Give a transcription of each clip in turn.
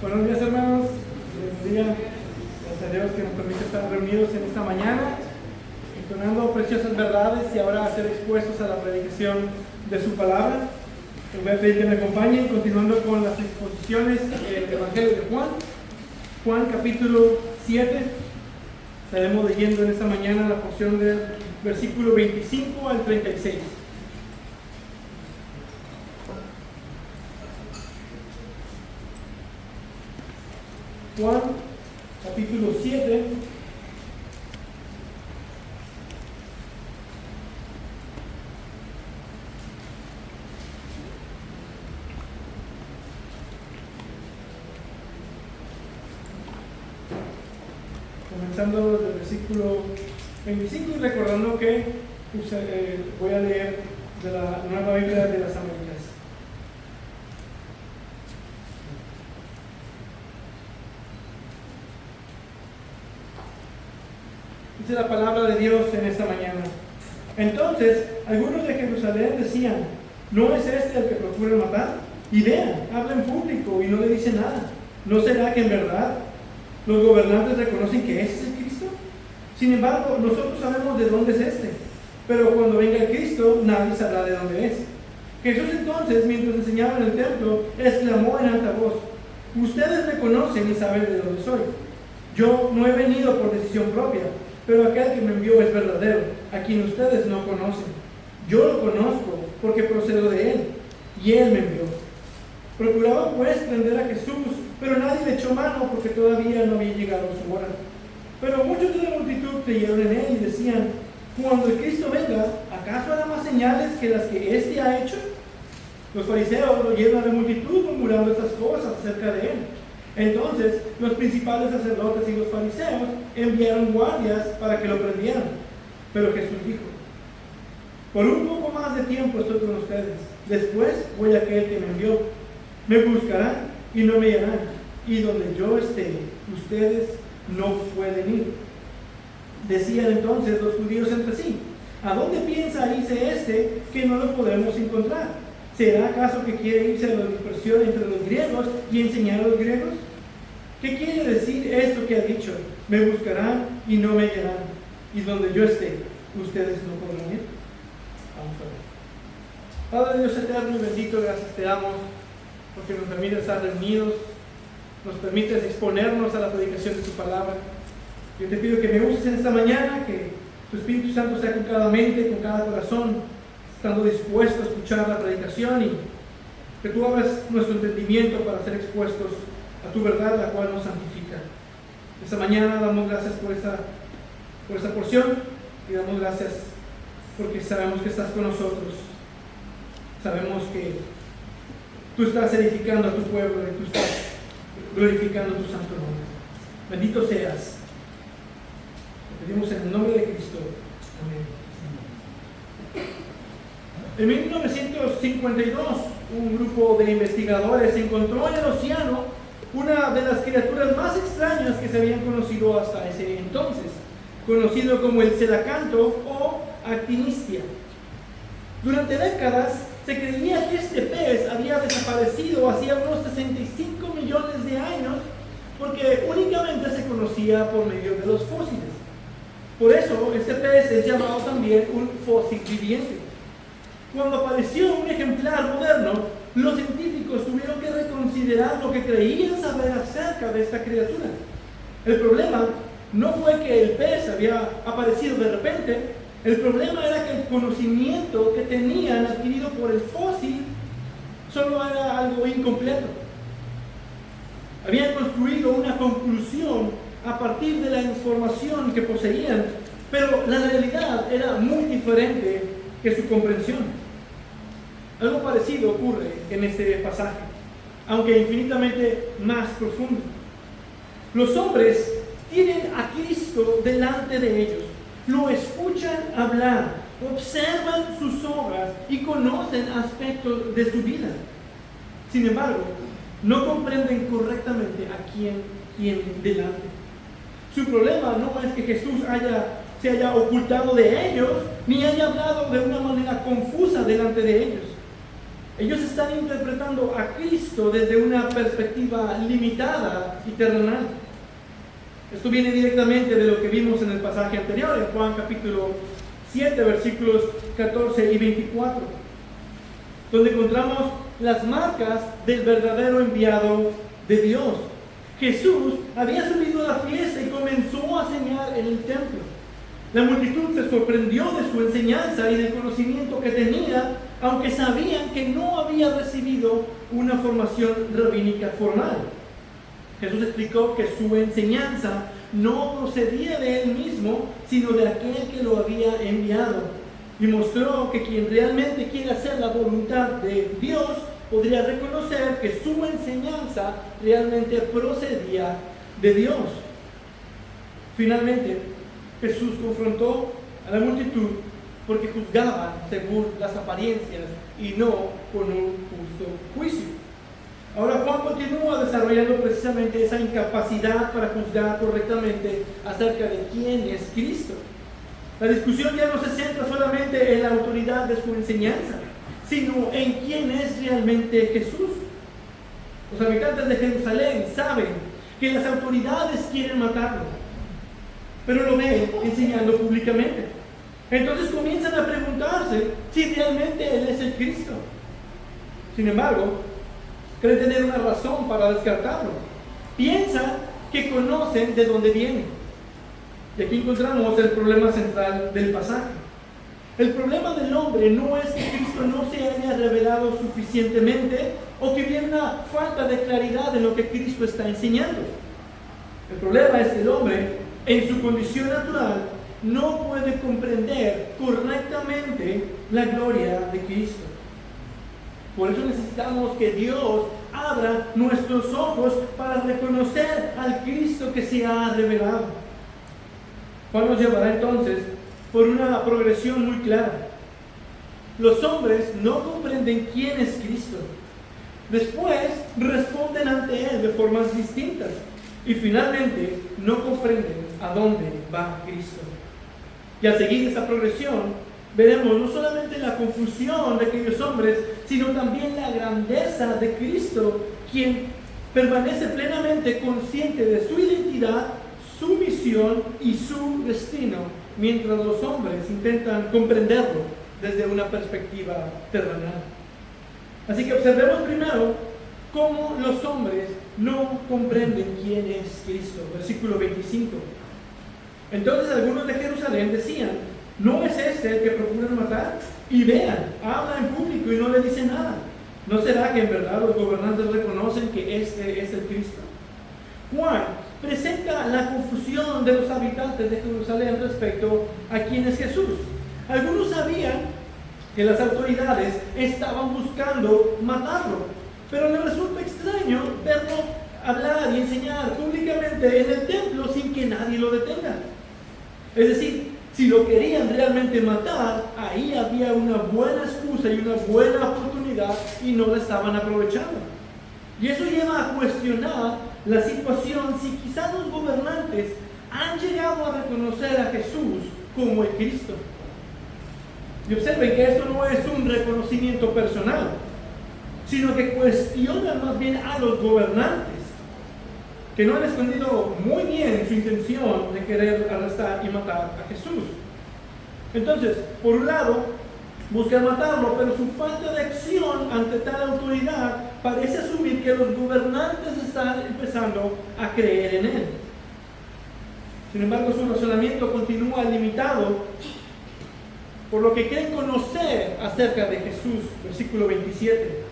Buenos días, hermanos. Bendiga. Gracias a Dios que nos permite estar reunidos en esta mañana, entonando preciosas verdades y ahora ser expuestos a la predicación de su palabra. Les voy a pedir que me acompañen, continuando con las exposiciones del Evangelio de Juan. Juan capítulo 7. Estaremos leyendo en esta mañana la porción del versículo 25 al 36. Juan, capítulo 7, comenzando desde el versículo 25 y recordando que voy a leer de la Nueva Biblia de las Américas. Dice la palabra de Dios en esta mañana. Entonces, algunos de Jerusalén decían: ¿no es este el que procura matar? Y vean, habla en público y no le dice nada. ¿No será que en verdad los gobernantes reconocen que ese es el Cristo? Sin embargo, nosotros sabemos de dónde es este. Pero cuando venga el Cristo, nadie sabrá de dónde es. Jesús entonces, mientras enseñaba en el templo, exclamó en alta voz: ustedes me conocen y saben de dónde soy. Yo no he venido por decisión propia, pero aquel que me envió es verdadero, a quien ustedes no conocen. Yo lo conozco porque procedo de él, y él me envió. Procuraba pues prender a Jesús, pero nadie le echó mano porque todavía no había llegado su hora. Pero muchos de la multitud creyeron en él y decían: cuando el Cristo venga, ¿acaso hará más señales que las que éste ha hecho? Los fariseos oyeron a la multitud murmurando estas cosas acerca de él. Entonces los principales sacerdotes y los fariseos enviaron guardias para que lo prendieran. Pero Jesús dijo: por un poco más de tiempo estoy con ustedes, después voy a aquel que me envió. Me buscarán y no me hallarán, y donde yo esté, ustedes no pueden ir. Decían entonces los judíos entre sí: ¿a dónde piensa irse este que no lo podemos encontrar? ¿Será acaso que quiere irse a la dispersión entre los griegos y enseñar a los griegos? ¿Qué quiere decir esto que ha dicho? Me buscarán y no me hallarán, y donde yo esté, ustedes no podrán ir. Vamos a ver. Padre Dios eterno y bendito, gracias te damos porque nos permites estar reunidos, nos permites exponernos a la predicación de tu palabra. Yo te pido que me uses en esta mañana, que tu Espíritu Santo sea con cada mente, con cada corazón, estando dispuesto a escuchar la predicación, y que tú abras nuestro entendimiento para ser expuestos a tu verdad, la cual nos santifica. Esta mañana damos gracias por esta porción, y damos gracias porque sabemos que estás con nosotros. Sabemos que tú estás edificando a tu pueblo y tú estás glorificando tu santo nombre. Bendito seas. Lo pedimos en el nombre de Cristo. Amén. En 1952, un grupo de investigadores encontró en el océano una de las criaturas más extrañas que se habían conocido hasta ese entonces, conocido como el celacanto o actinistia. Durante décadas se creía que este pez había desaparecido hacía unos 65 millones de años, porque únicamente se conocía por medio de los fósiles. Por eso este pez es llamado también un fósil viviente. Cuando apareció un ejemplar moderno, los científicos tuvieron que reconsiderar lo que creían saber acerca de esta criatura. El problema no fue que el pez había aparecido de repente. El problema era que el conocimiento que tenían adquirido por el fósil solo era algo incompleto. Habían construido una conclusión a partir de la información que poseían, pero la realidad era muy diferente que su comprensión. Algo parecido ocurre en este pasaje, aunque infinitamente más profundo. Los hombres tienen a Cristo delante de ellos, lo escuchan hablar, observan sus obras y conocen aspectos de su vida. Sin embargo, no comprenden correctamente a quién tienen delante. Su problema no es que Jesús se haya ocultado de ellos, ni haya hablado de una manera confusa delante de ellos. Ellos están interpretando a Cristo desde una perspectiva limitada y terrenal. Esto viene directamente de lo que vimos en el pasaje anterior, en Juan capítulo 7, versículos 14 y 24, donde encontramos las marcas del verdadero enviado de Dios. Jesús había subido a la fiesta y comenzó a enseñar en el templo. La multitud se sorprendió de su enseñanza y del conocimiento que tenía, aunque sabían que no había recibido una formación rabínica formal. Jesús explicó que su enseñanza no procedía de él mismo, sino de aquel que lo había enviado. Y mostró que quien realmente quiere hacer la voluntad de Dios podría reconocer que su enseñanza realmente procedía de Dios. Finalmente, Jesús confrontó a la multitud porque juzgaban según las apariencias y no con un justo juicio. Ahora Juan continúa desarrollando precisamente esa incapacidad para juzgar correctamente acerca de quién es Cristo. La discusión ya no se centra solamente en la autoridad de su enseñanza, sino en quién es realmente Jesús. Los habitantes de Jerusalén saben que las autoridades quieren matarlo, pero lo ven enseñando públicamente. Entonces comienzan a preguntarse si realmente Él es el Cristo. Sin embargo, creen tener una razón para descartarlo. Piensan que conocen de dónde viene. Y aquí encontramos el problema central del pasaje. El problema del hombre no es que Cristo no se haya revelado suficientemente o que hubiera una falta de claridad en lo que Cristo está enseñando. El problema es que el hombre, en su condición natural, no puede comprender correctamente la gloria de Cristo. Por eso necesitamos que Dios abra nuestros ojos para reconocer al Cristo que se ha revelado. Juan nos llevará entonces por una progresión muy clara. Los hombres no comprenden quién es Cristo. Después responden ante Él de formas distintas. Y finalmente no comprenden a dónde va Cristo. Y al seguir esa progresión, veremos no solamente la confusión de aquellos hombres, sino también la grandeza de Cristo, quien permanece plenamente consciente de su identidad, su misión y su destino, mientras los hombres intentan comprenderlo desde una perspectiva terrenal. Así que observemos primero cómo los hombres no comprenden quién es Cristo. Versículo 25. Entonces algunos de Jerusalén decían: ¿no es este el que procuran matar? Y vean, habla en público y no le dice nada. ¿No será que en verdad los gobernantes reconocen que este es el Cristo? Juan presenta la confusión de los habitantes de Jerusalén respecto a quién es Jesús. Algunos sabían que las autoridades estaban buscando matarlo, pero les resulta extraño verlo hablar y enseñar públicamente en el templo sin que nadie lo detenga. Es decir, si lo querían realmente matar, ahí había una buena excusa y una buena oportunidad y no la estaban aprovechando. Y eso lleva a cuestionar la situación si quizás los gobernantes han llegado a reconocer a Jesús como el Cristo. Y observen que esto no es un reconocimiento personal, sino que cuestionan más bien a los gobernantes, que no han escondido muy bien su intención de querer arrestar y matar a Jesús. Entonces, por un lado, buscan matarlo, pero su falta de acción ante tal autoridad parece asumir que los gobernantes están empezando a creer en él. Sin embargo, su razonamiento continúa limitado por lo que creen conocer acerca de Jesús. Versículo 27.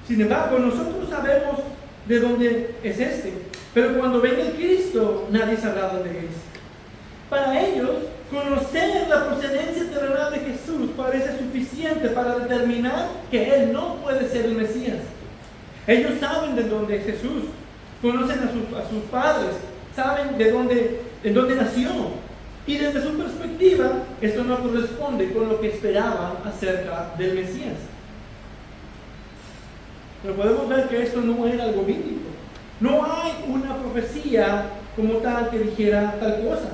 Sin embargo, nosotros sabemos de dónde es este, pero cuando venga el Cristo, nadie sabrá dónde es. Para ellos, conocer la procedencia terrenal de Jesús parece suficiente para determinar que Él no puede ser el Mesías. Ellos saben de dónde es Jesús, conocen a sus padres, saben en dónde nació. Y desde su perspectiva, esto no corresponde con lo que esperaban acerca del Mesías. Pero podemos ver que esto no era algo bíblico. No hay una profecía como tal que dijera tal cosa.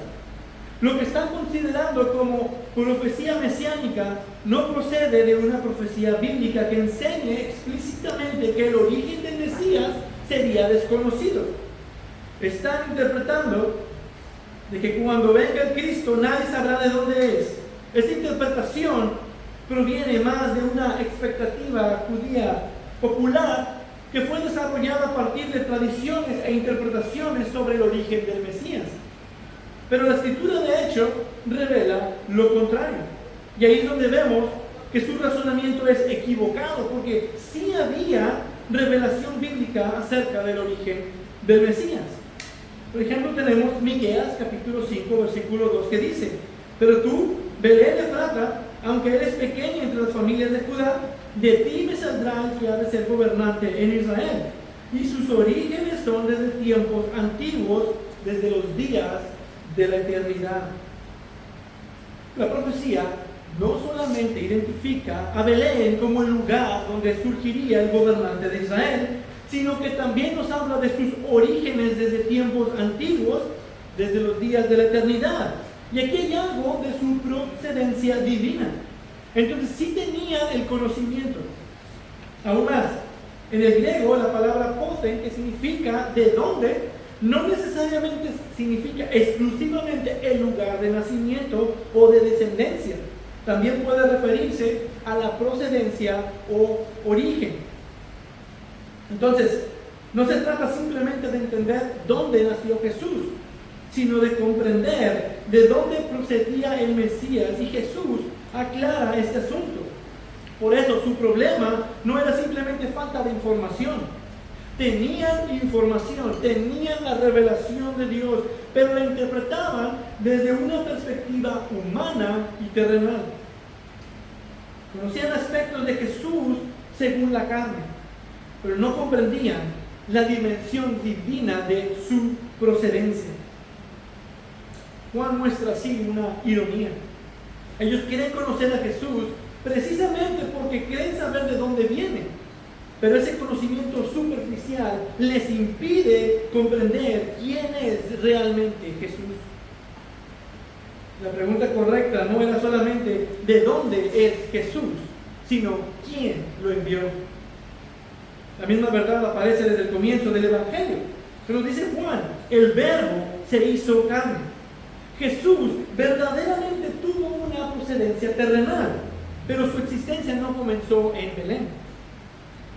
Lo que están considerando como profecía mesiánica no procede de una profecía bíblica que enseñe explícitamente que el origen del Mesías sería desconocido. Están interpretando de que cuando venga el Cristo nadie sabrá de dónde es. Esta interpretación proviene más de una expectativa judía popular que fue desarrollada a partir de tradiciones e interpretaciones sobre el origen del Mesías. Pero la Escritura de hecho revela lo contrario. Y ahí es donde vemos que su razonamiento es equivocado, porque sí había revelación bíblica acerca del origen del Mesías. Por ejemplo, tenemos Miqueas capítulo 5, versículo 2, que dice: pero tú, Belén Efrata, aunque eres pequeño entre las familias de Judá, de ti me saldrá el que ha de ser gobernante en Israel. Y sus orígenes son desde tiempos antiguos, desde los días de la eternidad. La profecía no solamente identifica a Belén como el lugar donde surgiría el gobernante de Israel, sino que también nos habla de sus orígenes desde tiempos antiguos, desde los días de la eternidad. Y aquí hay algo de su procedencia divina. Entonces sí tenían el conocimiento. Aún más, en el griego la palabra poten, que significa de dónde, no necesariamente significa exclusivamente el lugar de nacimiento o de descendencia. También puede referirse a la procedencia o origen. Entonces, no se trata simplemente de entender dónde nació Jesús, sino de comprender de dónde procedía el Mesías, y Jesús aclara este asunto. Por eso su problema no era simplemente falta de información. Tenían información, tenían la revelación de Dios, pero la interpretaban desde una perspectiva humana y terrenal. Conocían aspectos de Jesús según la carne, pero no comprendían la dimensión divina de su procedencia. Juan muestra así una ironía. Ellos quieren conocer a Jesús precisamente porque quieren saber de dónde viene, pero ese conocimiento superficial les impide comprender quién es realmente Jesús. La pregunta correcta no era solamente de dónde es Jesús, sino quién lo envió. La misma verdad aparece desde el comienzo del Evangelio. Pero dice Juan: el Verbo se hizo carne. Jesús verdaderamente tuvo una procedencia terrenal, pero su existencia no comenzó en Belén.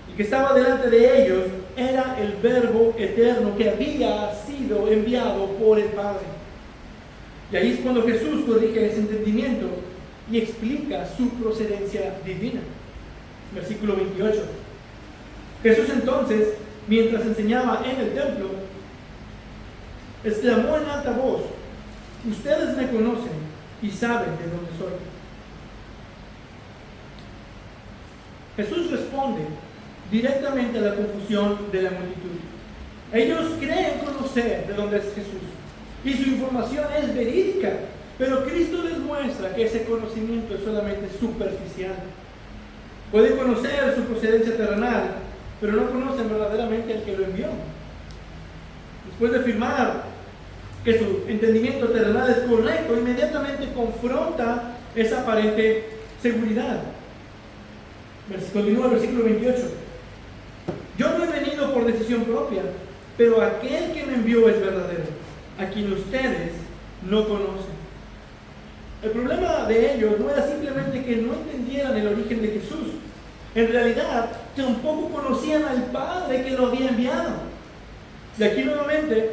El que estaba delante de ellos era el Verbo eterno que había sido enviado por el Padre. Y ahí es cuando Jesús corrige ese entendimiento y explica su procedencia divina. Versículo 28. Jesús entonces, mientras enseñaba en el templo, exclamó en alta voz: ustedes me conocen y saben de dónde soy. Jesús responde directamente a la confusión de la multitud. Ellos creen conocer de dónde es Jesús y su información es verídica, pero Cristo les muestra que ese conocimiento es solamente superficial. Pueden conocer su procedencia terrenal, pero no conocen verdaderamente al que lo envió. Después de afirmar que su entendimiento terrenal es correcto, inmediatamente confronta esa aparente seguridad. Continúa el versículo 28. Yo no he venido por decisión propia, pero aquel que me envió es verdadero, a quien ustedes no conocen. El problema de ellos no era simplemente que no entendieran el origen de Jesús. En realidad, tampoco conocían al Padre que lo había enviado. Y aquí nuevamente,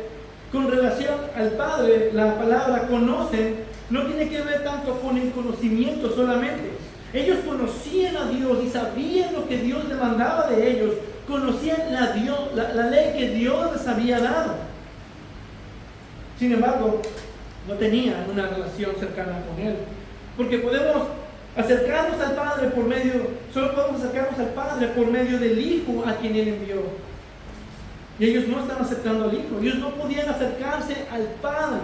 con relación al Padre, la palabra conocen no tiene que ver tanto con el conocimiento solamente. Ellos conocían a Dios y sabían lo que Dios demandaba de ellos. Conocían la ley que Dios les había dado. Sin embargo, no tenían una relación cercana con Él. Porque podemos acercarnos al Padre solo podemos acercarnos al Padre por medio del Hijo a quien Él envió. Y ellos no están aceptando al Hijo. Ellos no podían acercarse al Padre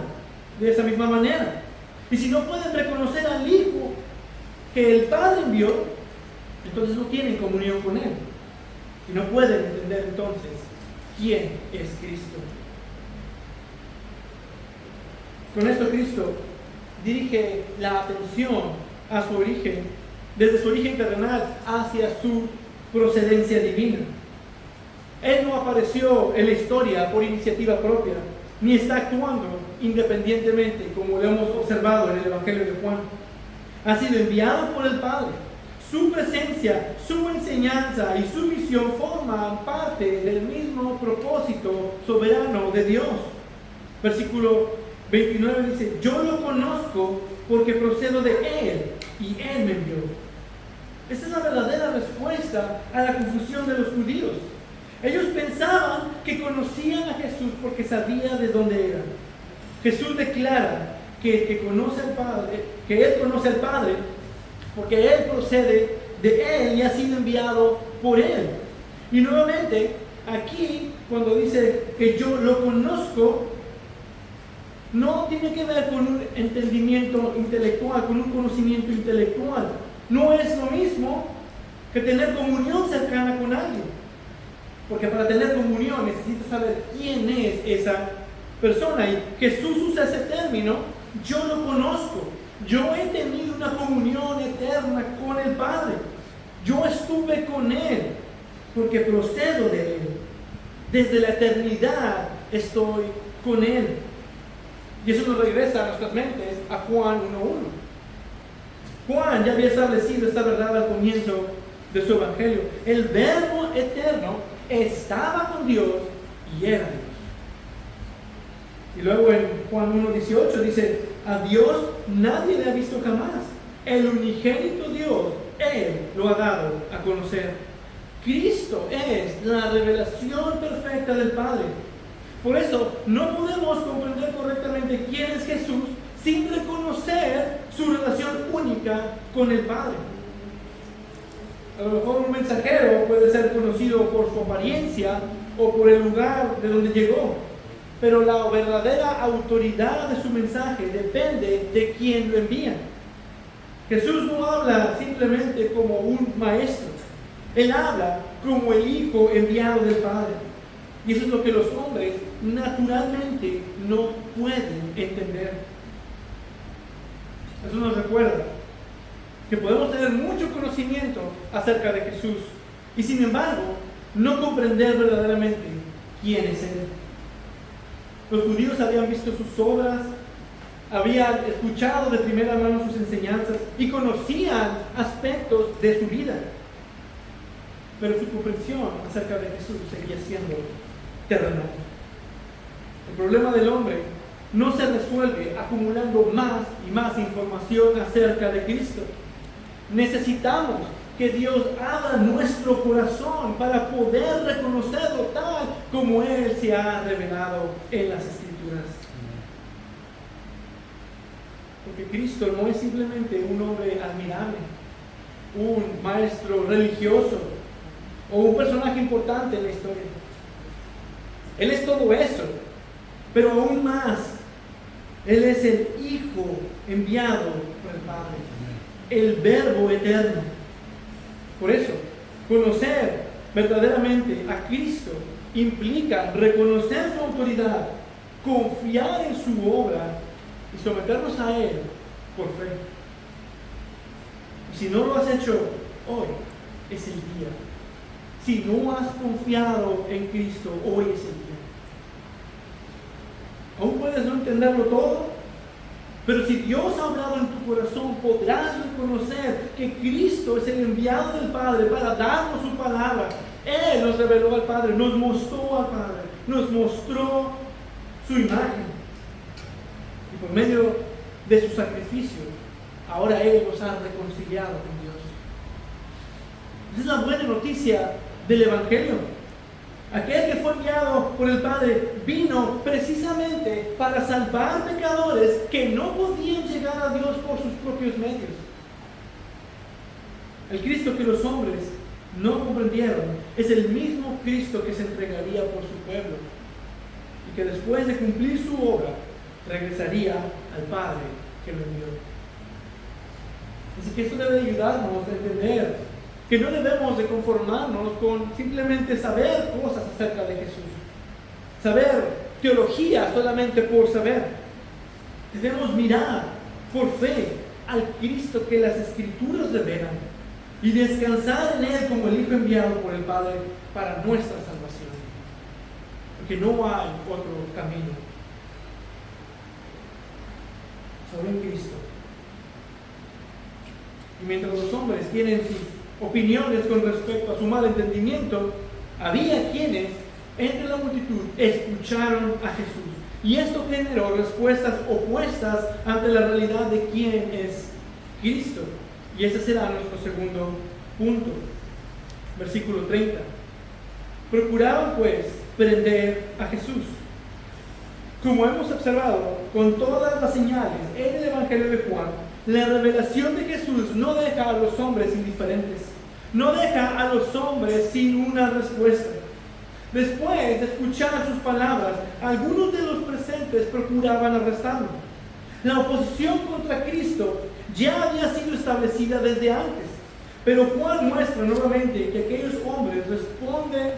de esa misma manera. Y si no pueden reconocer al Hijo que el Padre envió, entonces no tienen comunión con Él. Y no pueden entender entonces quién es Cristo. Con esto Cristo dirige la atención a su origen, desde su origen terrenal hacia su procedencia divina. Él no apareció en la historia por iniciativa propia, ni está actuando independientemente, como lo hemos observado en el Evangelio de Juan. Ha sido enviado por el Padre. Su presencia, su enseñanza y su misión forman parte del mismo propósito soberano de Dios. Versículo 29 dice: yo lo conozco porque procedo de Él y Él me envió. Esa es la verdadera respuesta a la confusión de los judíos. Ellos pensaban que conocían a Jesús porque sabía de dónde era. Jesús declara que conoce al Padre, que Él conoce al Padre porque Él procede de Él y ha sido enviado por Él. Y nuevamente, aquí, cuando dice que yo lo conozco, no tiene que ver con un entendimiento intelectual, con un conocimiento intelectual. No es lo mismo que tener comunión cercana con alguien. Porque para tener comunión necesitas saber quién es esa persona. Y Jesús usa ese término: yo lo conozco. Yo he tenido una comunión eterna con el Padre. Yo estuve con Él porque procedo de Él. Desde la eternidad estoy con Él. Y eso nos regresa a nuestras mentes a Juan 1:1. Juan ya había establecido esta verdad al comienzo de su evangelio. El Verbo eterno estaba con Dios y era Dios. Y luego en Juan 1:18 dice: a Dios nadie le ha visto jamás. El unigénito Dios, Él lo ha dado a conocer. Cristo es la revelación perfecta del Padre. Por eso no podemos comprender correctamente quién es Jesús sin reconocer su relación única con el Padre. A lo mejor un mensajero puede ser conocido por su apariencia o por el lugar de donde llegó, pero la verdadera autoridad de su mensaje depende de quien lo envía. Jesús no habla simplemente como un maestro, Él habla como el Hijo enviado del Padre. Y eso es lo que los hombres naturalmente no pueden entender. Eso nos recuerda que podemos tener mucho conocimiento acerca de Jesús y sin embargo no comprender verdaderamente quién es Él. Los judíos habían visto sus obras, habían escuchado de primera mano sus enseñanzas y conocían aspectos de su vida, pero su comprensión acerca de Jesús seguía siendo terrenal. El problema del hombre no se resuelve acumulando más y más información acerca de Cristo. Necesitamos que Dios abra nuestro corazón para poder reconocerlo tal como Él se ha revelado en las Escrituras. Porque Cristo no es simplemente un hombre admirable, un maestro religioso o un personaje importante en la historia. Él es todo eso, pero aún más, Él es el Hijo enviado por el Padre, el Verbo eterno. Por eso, conocer verdaderamente a Cristo implica reconocer su autoridad, confiar en su obra y someternos a Él por fe. Y si no lo has hecho hoy, es el día. Si no has confiado en Cristo, hoy es el día. Aún puedes no entenderlo todo, pero si Dios ha hablado en tu corazón, podrás reconocer que Cristo es el enviado del Padre para darnos su palabra. Él nos reveló al Padre, nos mostró al Padre, nos mostró su imagen. Y por medio de su sacrificio, ahora Él nos ha reconciliado con Dios. Esa es la buena noticia del Evangelio. Aquel que fue enviado por el Padre vino precisamente para salvar pecadores que no podían llegar a Dios por sus propios medios. El Cristo que los hombres no comprendieron es el mismo Cristo que se entregaría por su pueblo y que después de cumplir su obra regresaría al Padre que lo envió. Así que esto debe ayudarnos a entender que no debemos de conformarnos con simplemente saber cosas acerca de Jesús, saber teología solamente por saber. Debemos mirar por fe al Cristo que las Escrituras revelan y descansar en Él como el Hijo enviado por el Padre para nuestra salvación. Porque no hay otro camino. Solo en Cristo. Y mientras los hombres tienen sus opiniones con respecto a su mal entendimiento, había quienes entre la multitud escucharon a Jesús. Y esto generó respuestas opuestas ante la realidad de quién es Cristo. Y ese será nuestro segundo punto. Versículo 30. Procuraban pues prender a Jesús. Como hemos observado con todas las señales en el Evangelio de Juan, la revelación de Jesús no deja a los hombres indiferentes, no deja a los hombres sin una respuesta. Después de escuchar sus palabras, algunos de los presentes procuraban arrestarlo. La oposición contra Cristo ya había sido establecida desde antes, pero Juan muestra nuevamente que aquellos hombres responden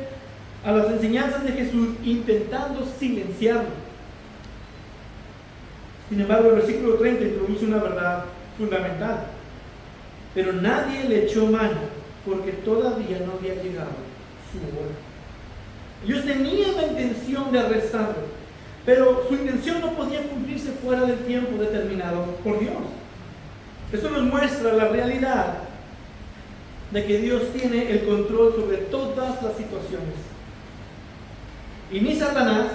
a las enseñanzas de Jesús intentando silenciarlo. Sin embargo, el versículo 30 introduce una verdad fundamental. Pero nadie le echó mano porque todavía no había llegado su hora. Ellos tenían la intención de arrestarlo, pero su intención no podía cumplirse fuera del tiempo determinado por Dios. Esto nos muestra la realidad de que Dios tiene el control sobre todas las situaciones. Y ni Satanás,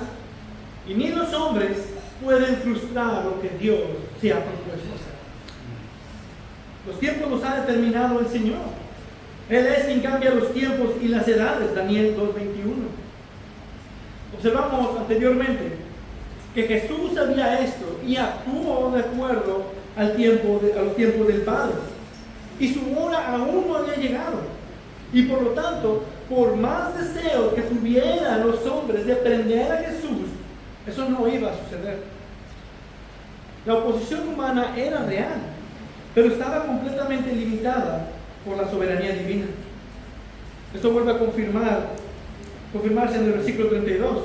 y ni los hombres pueden frustrar lo que Dios se ha propuesto hacer. Los tiempos los ha determinado el Señor. Él es quien cambia los tiempos y las edades, Daniel 2:21. Observamos anteriormente que Jesús sabía esto y actuó de acuerdo a los tiempos del Padre. Y su hora aún no había llegado. Y por lo tanto, por más deseos que tuvieran los hombres de prender a Jesús, eso no iba a suceder. La oposición humana era real, pero estaba completamente limitada por la soberanía divina. Esto vuelve a confirmarse en el versículo 32.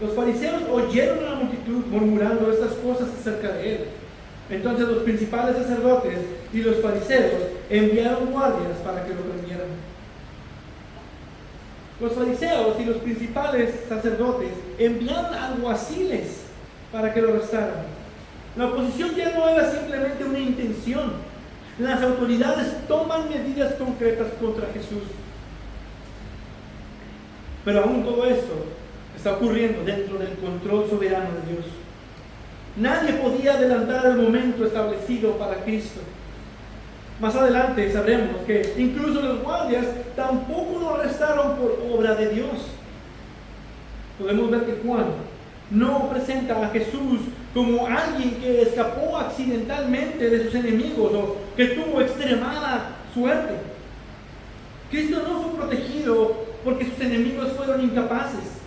Los fariseos oyeron a la multitud murmurando estas cosas acerca de él. Entonces los principales sacerdotes y los fariseos enviaron guardias para que lo prendieran. Los fariseos y los principales sacerdotes enviaron alguaciles para que lo arrestaran. La oposición ya no era simplemente una intención. Las autoridades toman medidas concretas contra Jesús. Pero aún todo esto está ocurriendo dentro del control soberano de Dios. Nadie podía adelantar el momento establecido para Cristo. Más adelante sabremos que incluso los guardias tampoco lo arrestaron por obra de Dios. Podemos ver que Juan no presenta a Jesús como alguien que escapó accidentalmente de sus enemigos o que tuvo extremada suerte. Cristo no fue protegido porque sus enemigos fueron incapaces,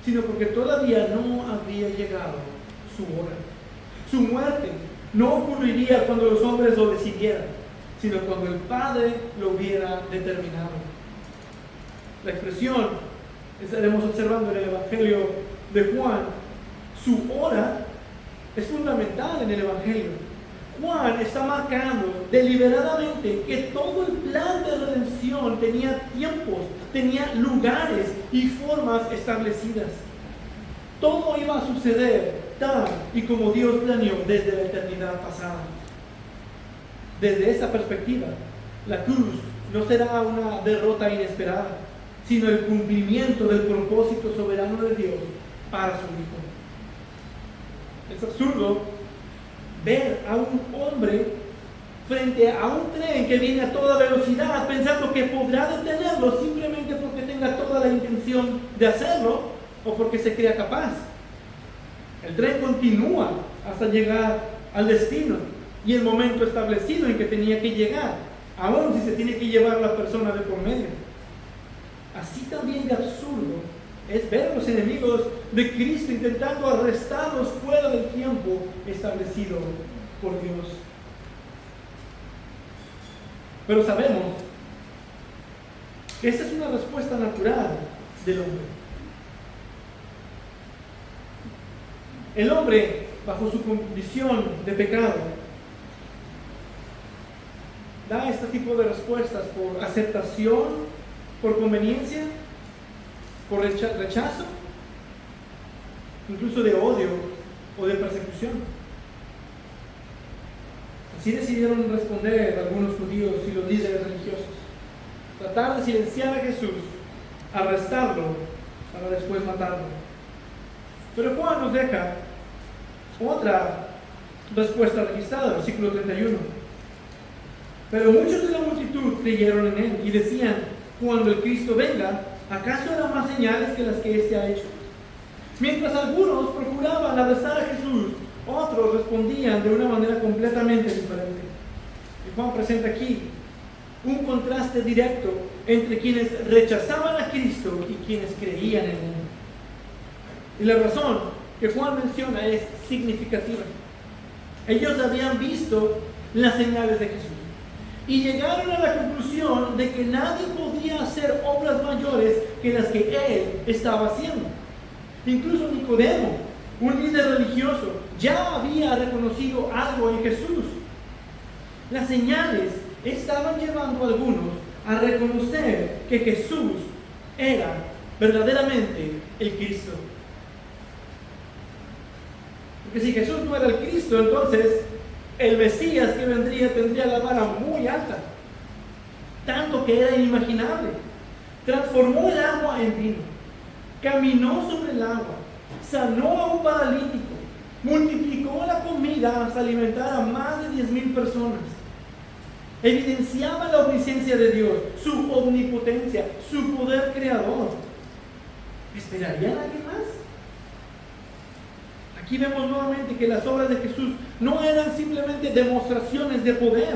sino porque todavía no había llegado su hora. Su muerte no ocurriría cuando los hombres lo decidieran, sino cuando el Padre lo hubiera determinado. La expresión estaremos observando en el Evangelio de Juan. Su hora es fundamental en el Evangelio. Juan está marcando deliberadamente que todo el plan de redención tenía tiempos, tenía lugares y formas establecidas. Todo iba a suceder tal y como Dios planeó desde la eternidad pasada. Desde esa perspectiva, la cruz no será una derrota inesperada, sino el cumplimiento del propósito soberano de Dios para su Hijo. Es absurdo ver a un hombre frente a un tren que viene a toda velocidad pensando que podrá detenerlo simplemente porque tenga toda la intención de hacerlo o porque se crea capaz. El tren continúa hasta llegar al destino y el momento establecido en que tenía que llegar, aun si se tiene que llevar la persona de por medio. Así también de absurdo es ver a los enemigos de Cristo intentando arrestarlos fuera del tiempo establecido por Dios. Pero sabemos que esta es una respuesta natural del hombre. El hombre bajo su condición de pecado, da este tipo de respuestas por aceptación, por conveniencia, por rechazo, incluso de odio o de persecución. Así decidieron responder algunos judíos y los líderes religiosos: tratar de silenciar a Jesús, arrestarlo, para después matarlo. Pero Juan nos deja otra respuesta registrada, versículo 31. Pero muchos de la multitud creyeron en él y decían: cuando el Cristo venga, ¿acaso hará más señales que las que éste ha hecho? Mientras algunos procuraban arrestar a Jesús, otros respondían de una manera completamente diferente. Y Juan presenta aquí un contraste directo entre quienes rechazaban a Cristo y quienes creían en él. Y la razón que Juan menciona es significativa. Ellos habían visto las señales de Jesús y llegaron a la conclusión de que nadie podía hacer obras mayores que las que él estaba haciendo. Incluso Nicodemo, un líder religioso, ya había reconocido algo en Jesús. Las señales estaban llevando a algunos a reconocer que Jesús era verdaderamente el Cristo. Porque si Jesús no era el Cristo, entonces el Mesías que vendría tendría la vara muy alta, tanto que era inimaginable. Transformó el agua en vino, caminó sobre el agua, sanó a un paralítico, multiplicó la comida hasta alimentar a más de 10,000 personas. Evidenciaba la omnisciencia de Dios, su omnipotencia, su poder creador. ¿Esperarían a alguien más? Aquí vemos nuevamente que las obras de Jesús no eran simplemente demostraciones de poder.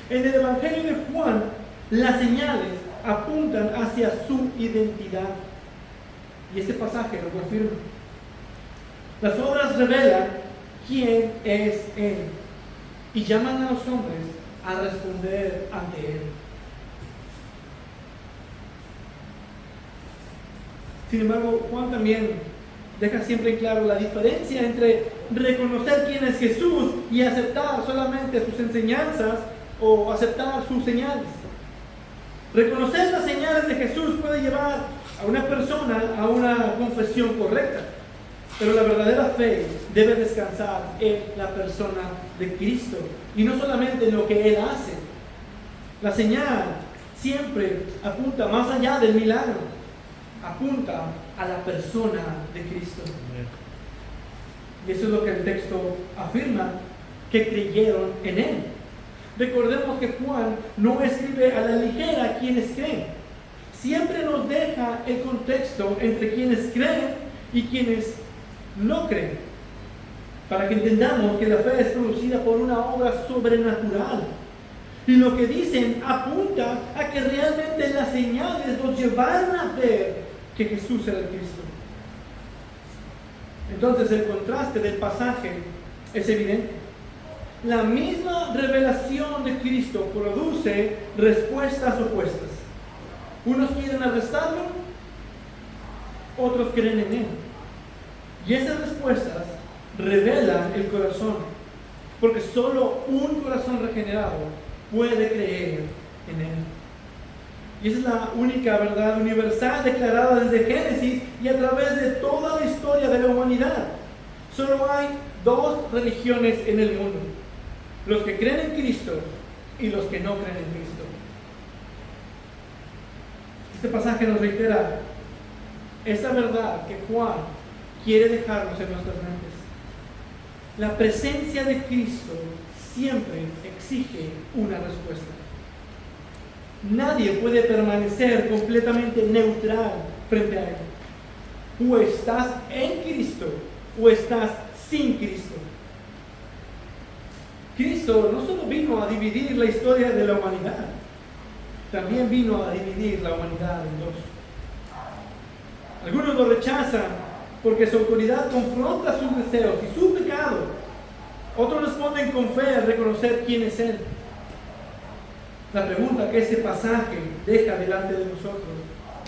En el Evangelio de Juan, las señales apuntan hacia su identidad. Y este pasaje lo confirma. Las obras revelan quién es Él y llaman a los hombres a responder ante Él. Sin embargo, Juan también deja siempre en claro la diferencia entre reconocer quién es Jesús y aceptar solamente sus enseñanzas o aceptar sus señales. Reconocer las señales de Jesús puede llevar a una persona a una confesión correcta, pero la verdadera fe debe descansar en la persona de Cristo y no solamente en lo que Él hace. La señal siempre apunta más allá del milagro, apunta a la persona de Cristo. Y eso es lo que el texto afirma, que creyeron en Él. Recordemos que Juan no escribe a la ligera a quienes creen. Siempre nos deja el contexto entre quienes creen y quienes no creen, para que entendamos que la fe es producida por una obra sobrenatural. Y lo que dicen apunta a que realmente las señales nos llevaron a ver que Jesús era el Cristo. Entonces el contraste del pasaje es evidente. La misma revelación de Cristo produce respuestas opuestas. Unos quieren arrestarlo, otros creen en Él. Y esas respuestas revelan el corazón, porque solo un corazón regenerado puede creer en Él. Y esa es la única verdad universal declarada desde Génesis y a través de toda la historia de la humanidad. Solo hay dos religiones en el mundo: los que creen en Cristo y los que no creen en Cristo. Este pasaje nos reitera esta verdad que Juan quiere dejarnos en nuestras mentes. La presencia de Cristo siempre exige una respuesta. Nadie puede permanecer completamente neutral frente a Él. O estás en Cristo o estás sin Cristo. Cristo no solo vino a dividir la historia de la humanidad, también vino a dividir la humanidad en dos. Algunos lo rechazan porque su autoridad confronta sus deseos y su pecado. Otros responden con fe al reconocer quién es Él. La pregunta que este pasaje deja delante de nosotros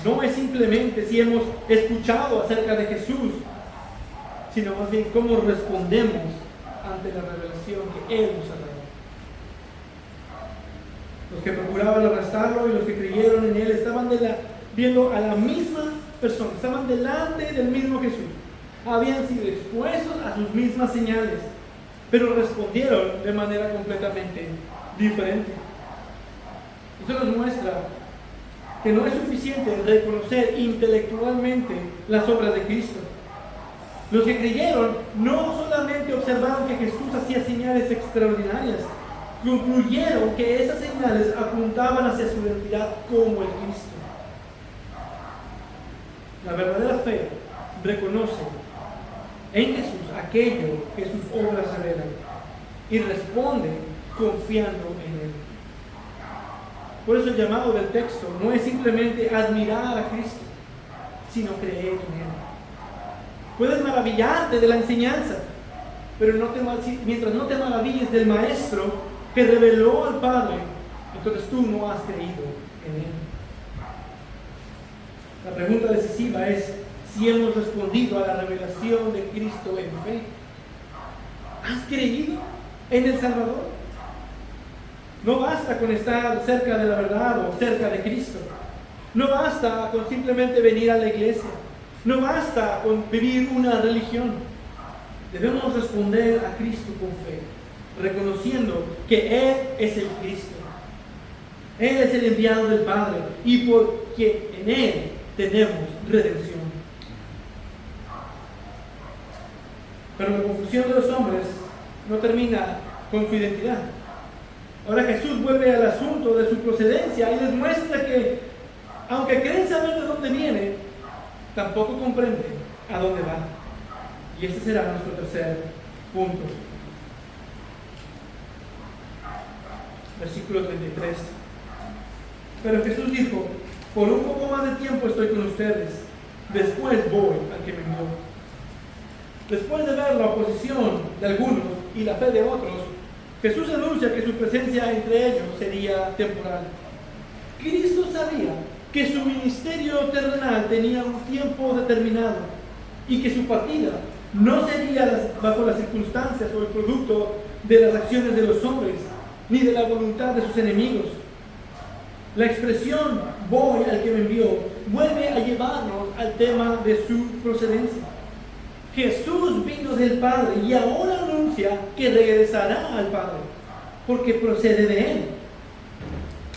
no es simplemente si hemos escuchado acerca de Jesús, sino más bien cómo respondemos ante la revelación que Él nos ha dado. Los que procuraban arrestarlo y los que creyeron en Él estaban viendo a la misma persona, estaban delante del mismo Jesús. Habían sido expuestos a sus mismas señales, pero respondieron de manera completamente diferente. Esto nos muestra que no es suficiente reconocer intelectualmente las obras de Cristo. Los que creyeron no solamente observaron que Jesús hacía señales extraordinarias, concluyeron que esas señales apuntaban hacia su identidad como el Cristo. La verdadera fe reconoce en Jesús aquello que sus obras revelan y responde confiando en Él. Por eso el llamado del texto no es simplemente admirar a Cristo, sino creer en Él. Puedes maravillarte de la enseñanza, pero mientras no te maravilles del Maestro que reveló al Padre, entonces tú no has creído en Él. La pregunta decisiva es si hemos respondido a la revelación de Cristo en fe. ¿Has creído en el Salvador? No basta con estar cerca de la verdad o cerca de Cristo. No basta con simplemente venir a la iglesia. No basta con vivir una religión. Debemos responder a Cristo con fe, reconociendo que Él es el Cristo. Él es el enviado del Padre y porque en Él tenemos redención. Pero la confusión de los hombres no termina con su identidad. Ahora Jesús vuelve al asunto de su procedencia y les muestra que, aunque creen saber de dónde viene, tampoco comprenden a dónde va. Y este será nuestro tercer punto. Versículo 33. Pero Jesús dijo: por un poco más de tiempo estoy con ustedes, después voy al que me envió. Después de ver la oposición de algunos y la fe de otros, Jesús anuncia que su presencia entre ellos sería temporal. Cristo sabía que su ministerio terrenal tenía un tiempo determinado y que su partida no sería bajo las circunstancias o el producto de las acciones de los hombres, ni de la voluntad de sus enemigos. La expresión voy al que me envió vuelve a llevarnos al tema de su procedencia. Jesús vino del Padre y ahora anuncia que regresará al Padre, porque procede de Él.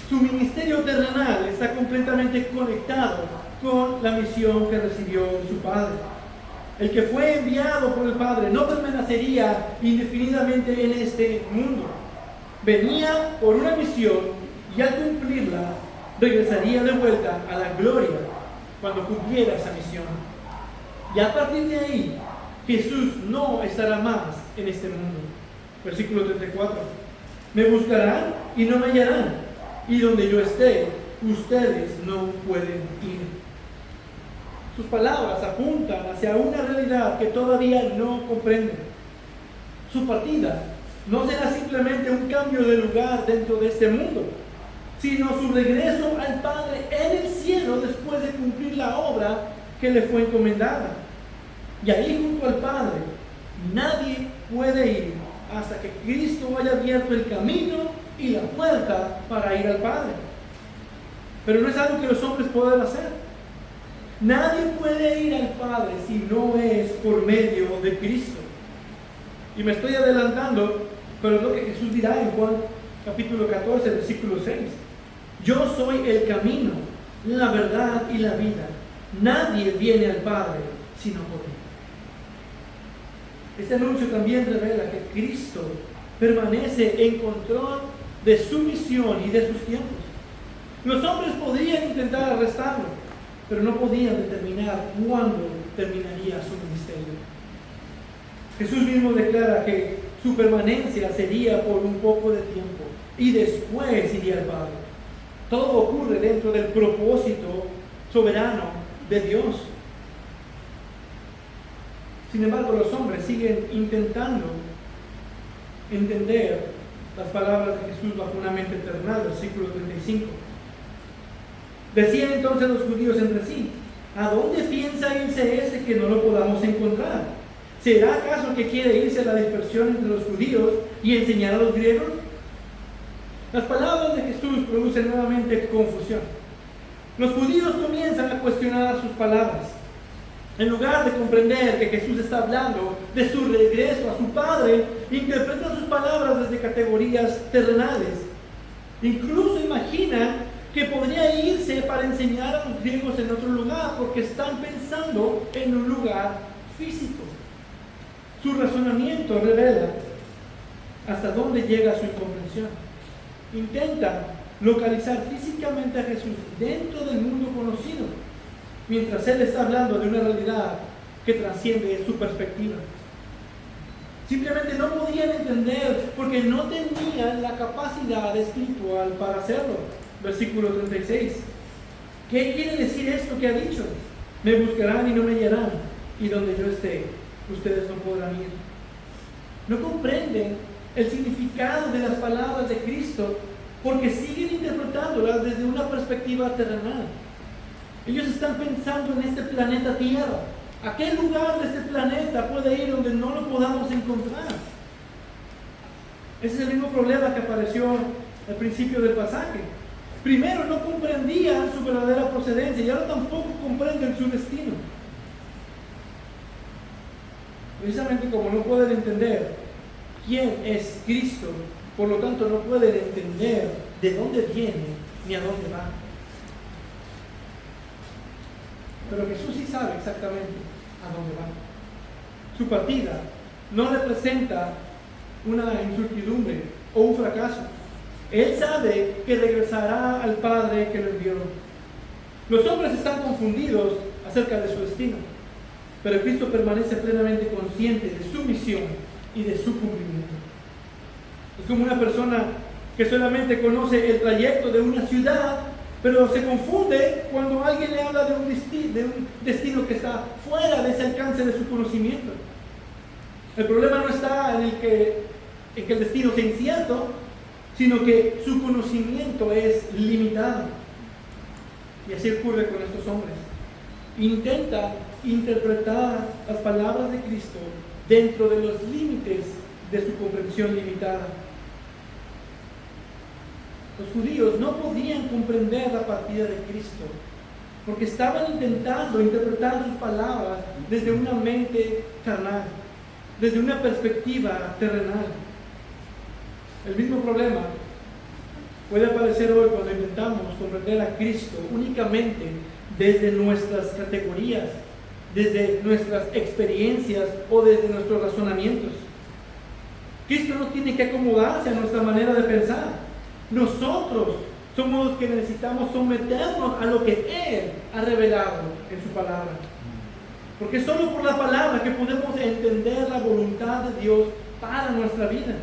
Su ministerio terrenal está completamente conectado con la misión que recibió de su Padre. El que fue enviado por el Padre no permanecería indefinidamente en este mundo. Venía por una misión y al cumplirla regresaría de vuelta a la gloria cuando cumpliera esa misión. Y a partir de ahí, Jesús no estará más en este mundo. Versículo 34. Me buscarán y no me hallarán, y donde yo esté, ustedes no pueden ir. Sus palabras apuntan hacia una realidad que todavía no comprenden. Su partida no será simplemente un cambio de lugar dentro de este mundo, sino su regreso al Padre en el cielo después de cumplir la obra que le fue encomendada. Y ahí junto al Padre nadie puede ir hasta que Cristo haya abierto el camino y la puerta para ir al Padre. Pero no es algo que los hombres puedan hacer. Nadie puede ir al Padre si no es por medio de Cristo. Y me estoy adelantando, pero es lo que Jesús dirá en Juan capítulo 14, versículo 6. Yo soy el camino, la verdad y la vida. Nadie viene al Padre sino por mí. Este anuncio también revela que Cristo permanece en control de su misión y de sus tiempos. Los hombres podrían intentar arrestarlo, pero no podían determinar cuándo terminaría su ministerio. Jesús mismo declara que su permanencia sería por un poco de tiempo y después iría al Padre. Todo ocurre dentro del propósito soberano de Dios. Sin embargo, los hombres siguen intentando entender las palabras de Jesús bajo una mente terrenal, versículo 35. Decían entonces los judíos entre sí: ¿a dónde piensa irse ese que no lo podamos encontrar? ¿Será acaso que quiere irse a la dispersión entre los judíos y enseñar a los griegos? Las palabras de Jesús producen nuevamente confusión. Los judíos comienzan a cuestionar sus palabras. En lugar de comprender que Jesús está hablando de su regreso a su Padre, interpretan sus palabras desde categorías terrenales. Incluso imaginan que podría irse para enseñar a los griegos en otro lugar, porque están pensando en un lugar físico. Su razonamiento revela hasta dónde llega su incomprensión. Intentan localizar físicamente a Jesús dentro del mundo conocido, mientras Él está hablando de una realidad que trasciende su perspectiva. Simplemente no podían entender porque no tenían la capacidad espiritual para hacerlo. Versículo 36. ¿Qué quiere decir esto que ha dicho? Me buscarán y no me hallarán, y donde yo esté, ustedes no podrán ir. No comprenden el significado de las palabras de Cristo porque siguen interpretándolas desde una perspectiva terrenal. Ellos están pensando en este planeta Tierra. ¿A qué lugar de este planeta puede ir donde no lo podamos encontrar? Ese es el mismo problema que apareció al principio del pasaje. Primero no comprendían su verdadera procedencia y ahora tampoco comprenden su destino. Precisamente como no pueden entender quién es Cristo, por lo tanto no pueden entender de dónde viene ni a dónde va. Pero Jesús sí sabe exactamente a dónde va. Su partida no representa una incertidumbre o un fracaso. Él sabe que regresará al Padre que lo envió. Los hombres están confundidos acerca de su destino, pero Cristo permanece plenamente consciente de su misión y de su cumplimiento. Es como una persona que solamente conoce el trayecto de una ciudad, pero se confunde cuando alguien le habla de un destino que está fuera de ese alcance de su conocimiento. El problema no está en que el destino sea incierto, sino que su conocimiento es limitado. Y así ocurre con estos hombres. Intenta interpretar las palabras de Cristo dentro de los límites de su comprensión limitada. Los judíos no podían comprender la partida de Cristo porque estaban intentando interpretar sus palabras desde una mente carnal, desde una perspectiva terrenal. El mismo problema puede aparecer hoy cuando intentamos comprender a Cristo únicamente desde nuestras categorías, desde nuestras experiencias o desde nuestros razonamientos. Cristo no tiene que acomodarse a nuestra manera de pensar. Nosotros somos los que necesitamos someternos a lo que Él ha revelado en su palabra. Porque es solo por la palabra que podemos entender la voluntad de Dios para nuestra vida.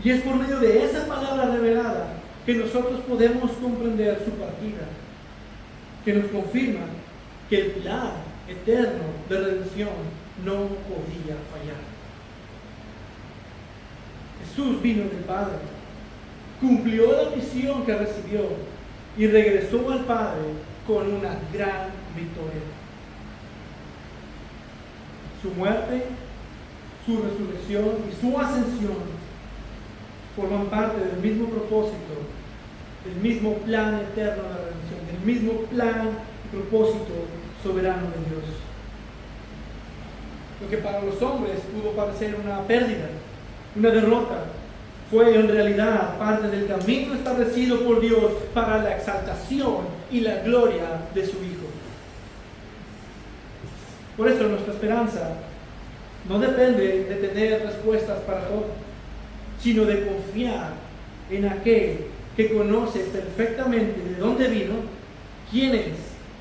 Y es por medio de esa palabra revelada que nosotros podemos comprender su partida, que nos confirma que el plan eterno de redención no podía fallar. Jesús vino del Padre, cumplió la misión que recibió y regresó al Padre con una gran victoria. Su muerte, su resurrección y su ascensión forman parte del mismo propósito, del mismo plan eterno de la redención, del mismo plan y propósito soberano de Dios. Lo que para los hombres pudo parecer una pérdida, una derrota, fue en realidad parte del camino establecido por Dios para la exaltación y la gloria de su Hijo. Por eso nuestra esperanza no depende de tener respuestas para todo, sino de confiar en aquel que conoce perfectamente de dónde vino, quién es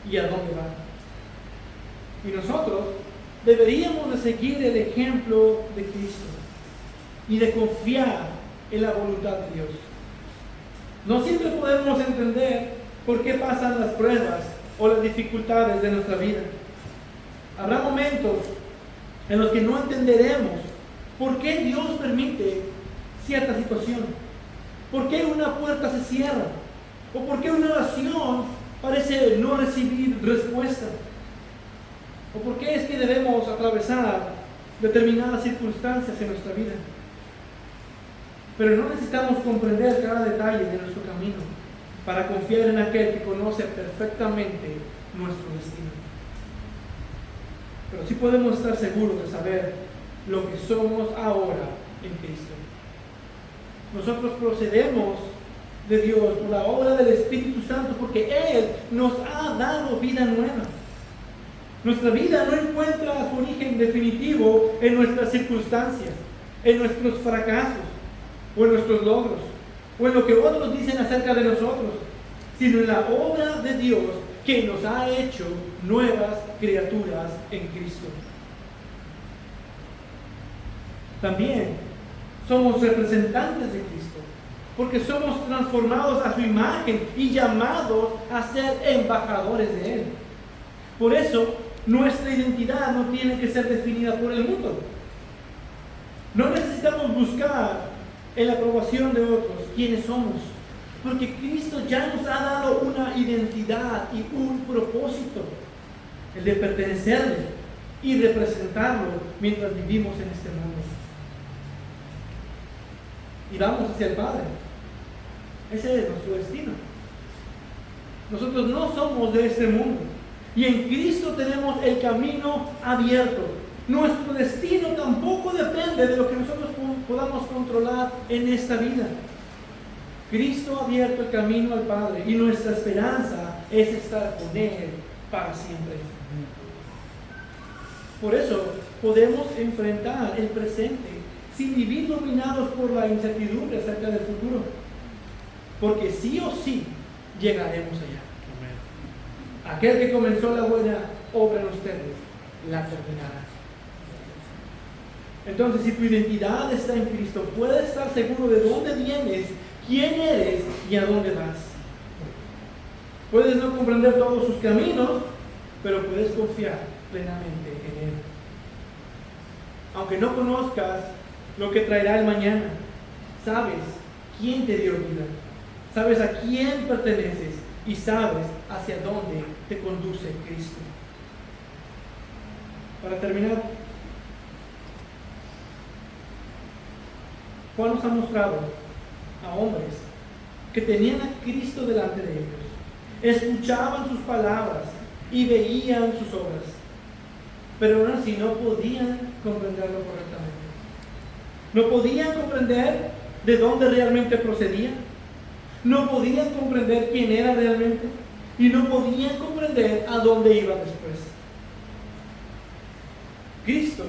y a dónde va. Y nosotros deberíamos de seguir el ejemplo de Cristo y de confiar en la voluntad de Dios. No siempre podemos entender por qué pasan las pruebas o las dificultades de nuestra vida. Habrá momentos en los que no entenderemos por qué Dios permite cierta situación, por qué una puerta se cierra o por qué una oración parece no recibir respuesta, o por qué es que debemos atravesar determinadas circunstancias en nuestra vida. Pero no necesitamos comprender cada detalle de nuestro camino para confiar en aquel que conoce perfectamente nuestro destino. Pero sí podemos estar seguros de saber lo que somos ahora en Cristo. Nosotros procedemos de Dios por la obra del Espíritu Santo porque Él nos ha dado vida nueva. Nuestra vida no encuentra su origen definitivo en nuestras circunstancias, en nuestros fracasos o en nuestros logros o en lo que otros dicen acerca de nosotros, sino en la obra de Dios que nos ha hecho nuevas criaturas en Cristo. También somos representantes de Cristo, porque somos transformados a su imagen y llamados a ser embajadores de Él. Por eso, nuestra identidad no tiene que ser definida por el mundo. No necesitamos buscar en la aprobación de otros quiénes somos, porque Cristo ya nos ha dado una identidad y un propósito, el de pertenecerle y representarlo mientras vivimos en este mundo. Y vamos hacia el Padre. Ese es nuestro destino. Nosotros no somos de este mundo. Y en Cristo tenemos el camino abierto. Nuestro destino tampoco depende de lo que nosotros podamos controlar en esta vida. Cristo ha abierto el camino al Padre y nuestra esperanza es estar con Él para siempre. Por eso podemos enfrentar el presente sin vivir dominados por la incertidumbre acerca del futuro, porque sí o sí llegaremos allá. Amén. Aquel que comenzó la buena obra en ustedes, la terminará. Entonces, si tu identidad está en Cristo, puedes estar seguro de dónde vienes, quién eres y a dónde vas. Puedes no comprender todos sus caminos, pero puedes confiar plenamente en Él. Aunque no conozcas lo que traerá el mañana, sabes quién te dio vida, sabes a quién perteneces y sabes hacia dónde te conduce Cristo. Para terminar, Juan nos ha mostrado a hombres que tenían a Cristo delante de ellos, escuchaban sus palabras y veían sus obras, pero aún así no podían comprenderlo correctamente. No podían comprender de dónde realmente procedía, no podían comprender quién era realmente y no podían comprender a dónde iba después. Cristo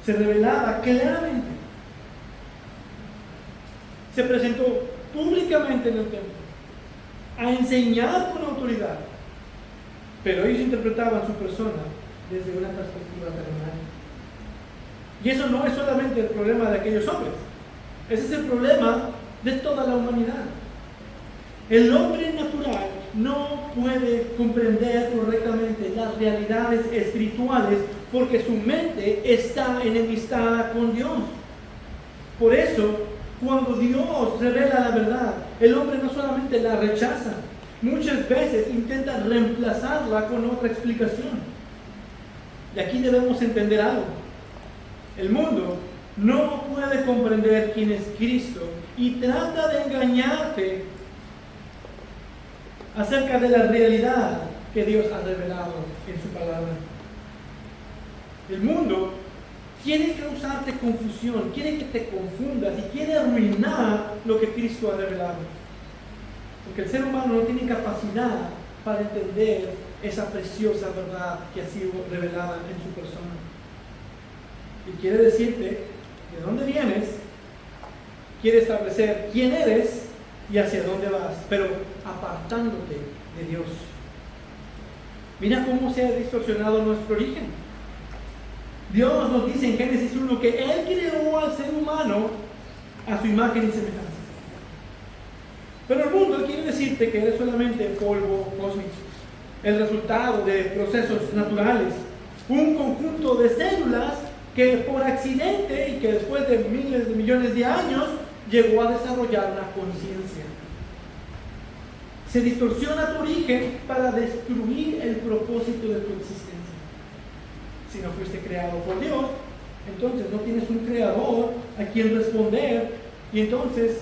se revelaba claramente. Se presentó públicamente en el templo a enseñar con autoridad, pero ellos interpretaban su persona desde una perspectiva terrenal. Y eso no es solamente el problema de aquellos hombres, ese es el problema de toda la humanidad. El hombre natural no puede comprender correctamente las realidades espirituales porque su mente está enemistada con Dios. Por eso, cuando Dios revela la verdad, el hombre no solamente la rechaza, muchas veces intenta reemplazarla con otra explicación. Y aquí debemos entender algo. El mundo no puede comprender quién es Cristo y trata de engañarte acerca de la realidad que Dios ha revelado en su palabra. El mundo quiere causarte confusión, quiere que te confundas y quiere arruinar lo que Cristo ha revelado. Porque el ser humano no tiene capacidad para entender esa preciosa verdad que ha sido revelada en su persona. Y quiere decirte de dónde vienes, quiere establecer quién eres y hacia dónde vas, pero apartándote de Dios. Mira cómo se ha distorsionado nuestro origen. Dios nos dice en Génesis 1 que Él creó al ser humano a su imagen y semejanza. Pero el mundo quiere decirte que eres solamente polvo cósmico, el resultado de procesos naturales, un conjunto de células que por accidente y que después de miles de millones de años llegó a desarrollar una conciencia. Se distorsiona tu origen para destruir el propósito de tu existencia. Si no fuiste creado por Dios, entonces no tienes un creador a quien responder, y entonces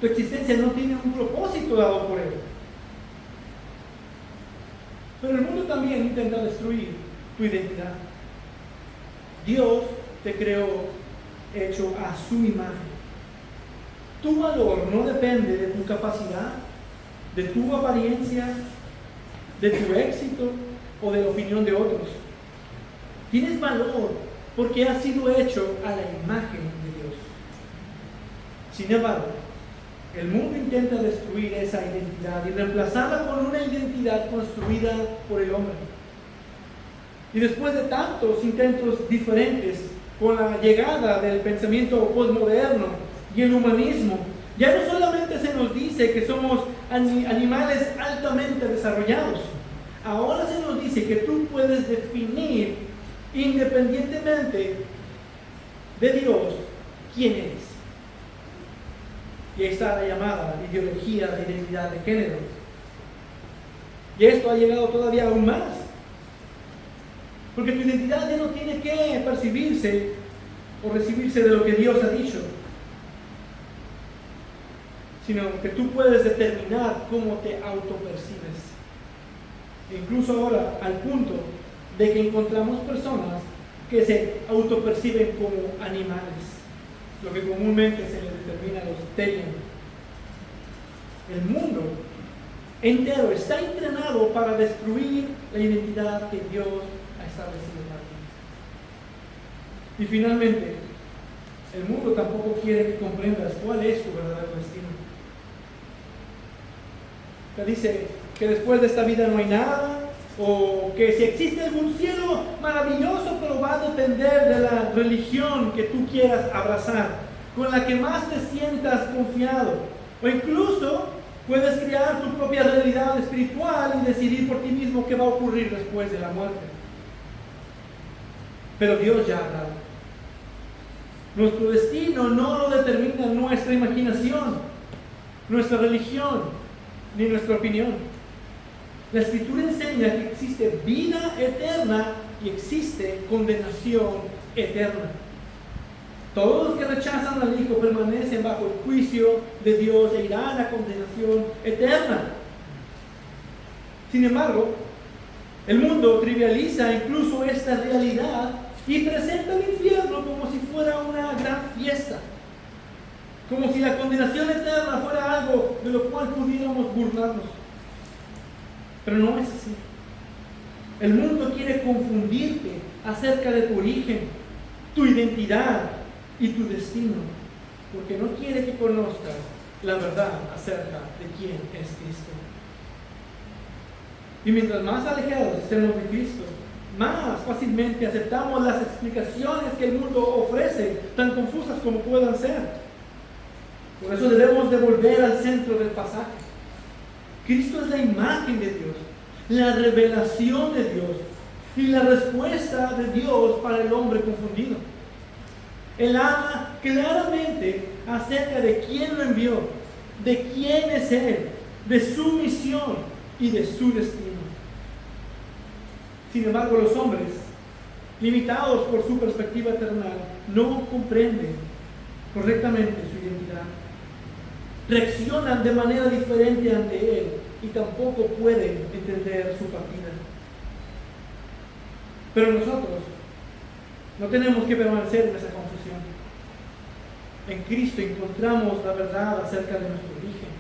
tu existencia no tiene un propósito dado por Él. Pero el mundo también intenta destruir tu identidad. Dios te creó hecho a su imagen. Tu valor no depende de tu capacidad, de tu apariencia, de tu éxito o de la opinión de otros. Tienes valor porque has sido hecho a la imagen de Dios. Sin embargo, el mundo intenta destruir esa identidad y reemplazarla con una identidad construida por el hombre. Y después de tantos intentos diferentes, con la llegada del pensamiento postmoderno y el humanismo, ya no solamente se nos dice que somos animales altamente desarrollados, ahora se nos dice que tú puedes definir independientemente de Dios quién eres. Y ahí está la llamada ideología de identidad de género. Y esto ha llegado todavía aún más. Porque tu identidad ya no tiene que percibirse o recibirse de lo que Dios ha dicho, sino que tú puedes determinar cómo te autopercibes. E incluso ahora, al punto de que encontramos personas que se autoperciben como animales, lo que comúnmente se les determina los Therian. El mundo entero está entrenado para destruir la identidad que Dios ha establecido para ti. Y finalmente, el mundo tampoco quiere que comprendas cuál es tu verdadero destino. Te dice que después de esta vida no hay nada, o que si existe algún cielo maravilloso, pero va a depender de la religión que tú quieras abrazar, con la que más te sientas confiado, o incluso puedes crear tu propia realidad espiritual y decidir por ti mismo qué va a ocurrir después de la muerte. Pero Dios ya ha hablado. Nuestro destino no lo determina nuestra imaginación, nuestra religión, ni nuestra opinión. La Escritura enseña que existe vida eterna y existe condenación eterna. Todos los que rechazan al Hijo permanecen bajo el juicio de Dios e irán a condenación eterna. Sin embargo, el mundo trivializa incluso esta realidad y presenta el infierno como si fuera una gran fiesta, como si la condenación eterna fuera algo de lo cual pudiéramos burlarnos. Pero no es así. El mundo quiere confundirte acerca de tu origen, tu identidad y tu destino, porque no quiere que conozcas la verdad acerca de quién es Cristo. Y mientras más alejados estemos de Cristo, más fácilmente aceptamos las explicaciones que el mundo ofrece, tan confusas como puedan ser. Por eso debemos de volver al centro del pasaje. Cristo es la imagen de Dios, la revelación de Dios y la respuesta de Dios para el hombre confundido. Él habla claramente acerca de quién lo envió, de quién es Él, de su misión y de su destino. Sin embargo, los hombres, limitados por su perspectiva terrenal, no comprenden correctamente su identidad. Reaccionan de manera diferente ante Él y tampoco pueden entender su partida. Pero nosotros no tenemos que permanecer en esa confusión. En Cristo encontramos la verdad acerca de nuestro origen,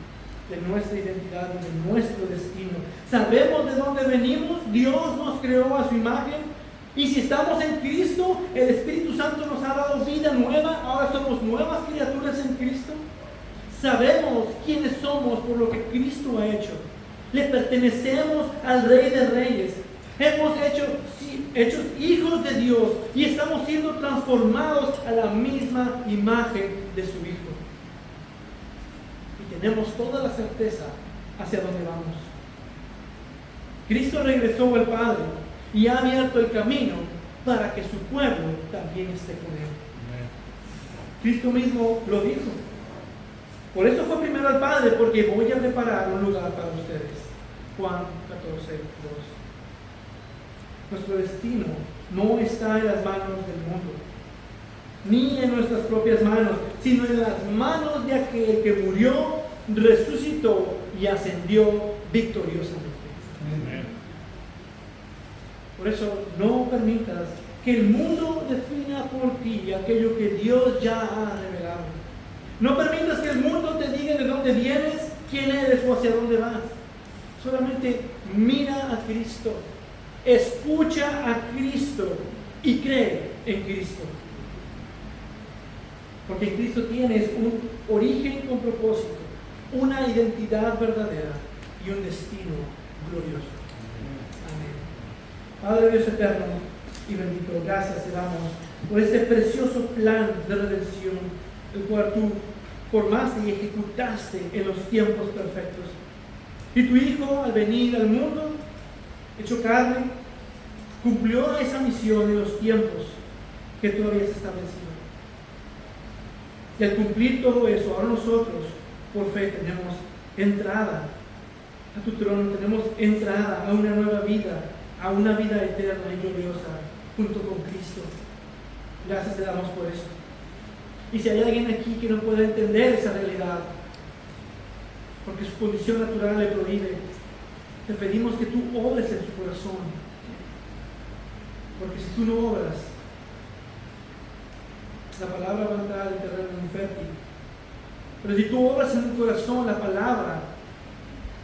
de nuestra identidad y de nuestro destino. Sabemos de dónde venimos. Dios nos creó a su imagen. Y si estamos en Cristo, el Espíritu Santo nos ha dado vida nueva. Ahora somos nuevas criaturas en Cristo. Sabemos quiénes somos por lo que Cristo ha hecho. Le pertenecemos al Rey de Reyes. Hemos hechos hijos de Dios y estamos siendo transformados a la misma imagen de su Hijo. Y tenemos toda la certeza hacia dónde vamos. Cristo regresó al Padre y ha abierto el camino para que su pueblo también esté con Él. Cristo mismo lo dijo. Por eso fue primero al Padre, porque voy a preparar un lugar para ustedes. Juan 14:2. Nuestro destino no está en las manos del mundo, ni en nuestras propias manos, sino en las manos de aquel que murió, resucitó y ascendió victoriosamente. Amén. Por eso no permitas que el mundo defina por ti aquello que Dios ya ha revelado. No permitas que el mundo te diga de dónde vienes, quién eres o hacia dónde vas. Solamente mira a Cristo, escucha a Cristo y cree en Cristo. Porque en Cristo tienes un origen con propósito, una identidad verdadera y un destino glorioso. Amén. Padre Dios eterno y bendito, gracias te damos por este precioso plan de redención, el cual tú formaste y ejecutaste en los tiempos perfectos. Y tu Hijo, al venir al mundo, hecho carne, cumplió esa misión en los tiempos que tú habías establecido. Y al cumplir todo eso, ahora nosotros, por fe, tenemos entrada a tu trono, tenemos entrada a una nueva vida, a una vida eterna y gloriosa, junto con Cristo. Gracias te damos por eso. Y si hay alguien aquí que no puede entender esa realidad, porque su condición natural le prohíbe, te pedimos que tú obres en su corazón. Porque si tú no obras, la palabra va a entrar en terreno infértil. Pero si tú obras en tu corazón, la palabra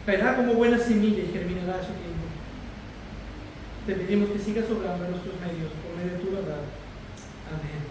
caerá como buena semilla y germinará a su tiempo. Te pedimos que sigas obrando en nuestros medios por medio de tu verdad. Amén.